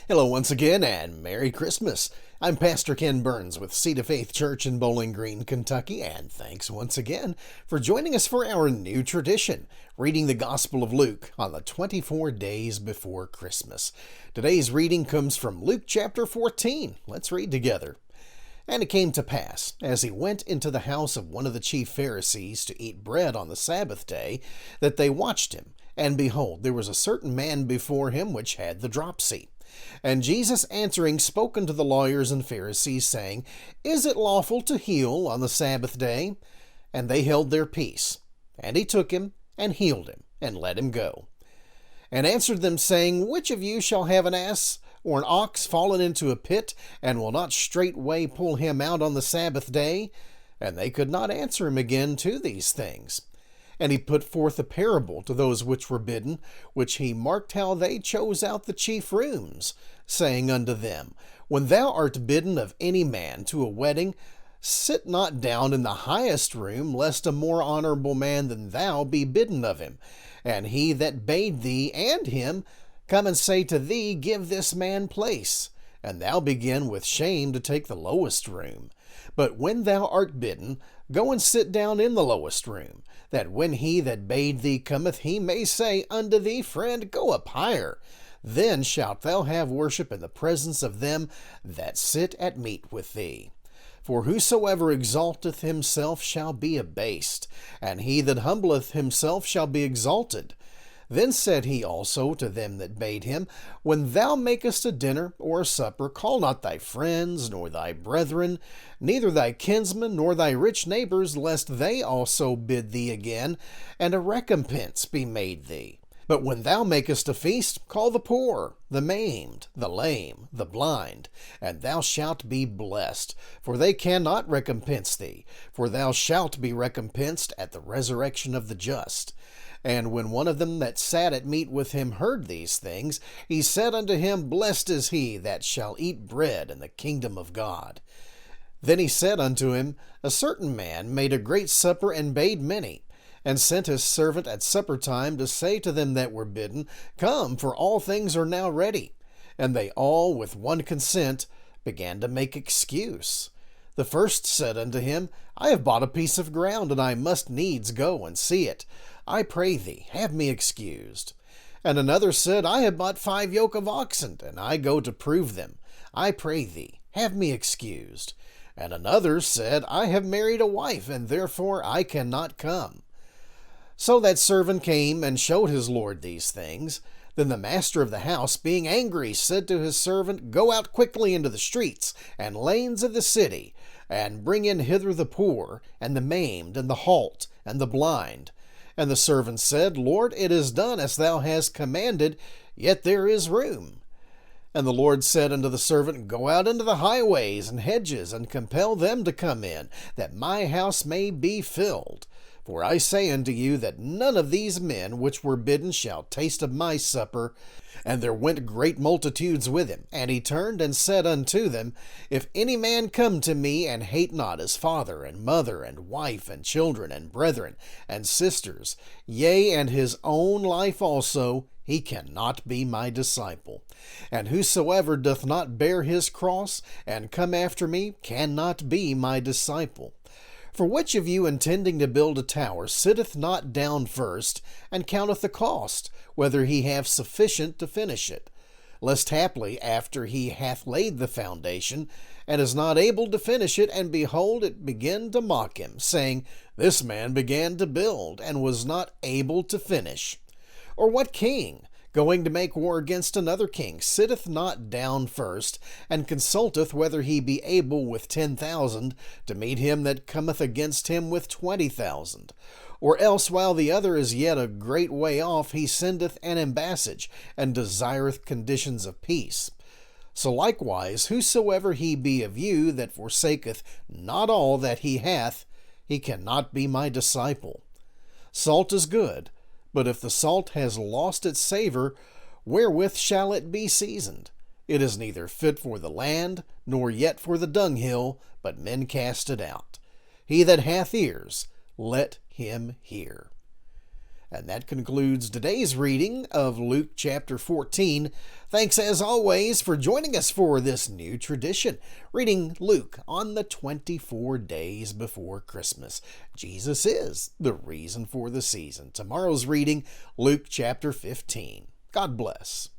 Hello once again, and Merry Christmas. I'm Pastor Ken Burns with Seed of Faith Church in Bowling Green, Kentucky, and thanks once again for joining us for our new tradition, reading the Gospel of Luke on the 24 days before Christmas. Today's reading comes from Luke chapter 14. Let's read together. And it came to pass, as he went into the house of one of the chief Pharisees to eat bread on the Sabbath day, that they watched him. And behold, there was a certain man before him which had the dropsy. And Jesus answering spoke unto the lawyers and Pharisees, saying, Is it lawful to heal on the Sabbath day? And they held their peace. And he took him, and healed him, and let him go. And answered them, saying, Which of you shall have an ass or an ox fallen into a pit, and will not straightway pull him out on the Sabbath day? And they could not answer him again to these things. And he put forth a parable to those which were bidden, which he marked how they chose out the chief rooms, saying unto them, When thou art bidden of any man to a wedding, sit not down in the highest room, lest a more honorable man than thou be bidden of him. And he that bade thee and him come and say to thee, Give this man place. And thou begin with shame to take the lowest room. But when thou art bidden, go and sit down in the lowest room, that when he that bade thee cometh, he may say unto thee, Friend, go up higher. Then shalt thou have worship in the presence of them that sit at meat with thee. For whosoever exalteth himself shall be abased, and he that humbleth himself shall be exalted. Then said he also to them that bade him, When thou makest a dinner or a supper, call not thy friends, nor thy brethren, neither thy kinsmen, nor thy rich neighbors, lest they also bid thee again, and a recompense be made thee. But when thou makest a feast, call the poor, the maimed, the lame, the blind, and thou shalt be blessed, for they cannot recompense thee, for thou shalt be recompensed at the resurrection of the just. And when one of them that sat at meat with him heard these things, he said unto him, Blessed is he that shall eat bread in the kingdom of God. Then he said unto him, A certain man made a great supper, and bade many, and sent his servant at supper time to say to them that were bidden, Come, for all things are now ready. And they all with one consent began to make excuse. The first said unto him, I have bought a piece of ground, and I must needs go and see it. I pray thee, have me excused. And another said, I have bought 5 yoke of oxen, and I go to prove them. I pray thee, have me excused. And another said, I have married a wife, and therefore I cannot come. So that servant came and showed his lord these things. Then the master of the house, being angry, said to his servant, Go out quickly into the streets and lanes of the city, and bring in hither the poor, and the maimed, and the halt, and the blind. And the servant said, Lord, it is done as thou hast commanded, yet there is room. And the Lord said unto the servant, Go out into the highways and hedges, and compel them to come in, that my house may be filled. For I say unto you that none of these men which were bidden shall taste of my supper. And there went great multitudes with him. And he turned and said unto them, If any man come to me, and hate not his father, and mother, and wife, and children, and brethren, and sisters, yea, and his own life also, he cannot be my disciple. And whosoever doth not bear his cross, and come after me, cannot be my disciple. For which of you, intending to build a tower, sitteth not down first, and counteth the cost, whether he have sufficient to finish it? Lest haply, after he hath laid the foundation, and is not able to finish it, and behold, it begin to mock him, saying, This man began to build, and was not able to finish. Or what king, going to make war against another king, sitteth not down first, and consulteth whether he be able with 10,000 to meet him that cometh against him with 20,000? Or else, while the other is yet a great way off, he sendeth an ambassage, and desireth conditions of peace. So likewise, whosoever he be of you that forsaketh not all that he hath, he cannot be my disciple. Salt is good, but if the salt has lost its savor, wherewith shall it be seasoned? It is neither fit for the land, nor yet for the dunghill, but men cast it out. He that hath ears, let him hear. And that concludes today's reading of Luke chapter 14. Thanks as always for joining us for this new tradition, reading Luke on the 24 days before Christmas. Jesus is the reason for the season. Tomorrow's reading, Luke chapter 15. God bless.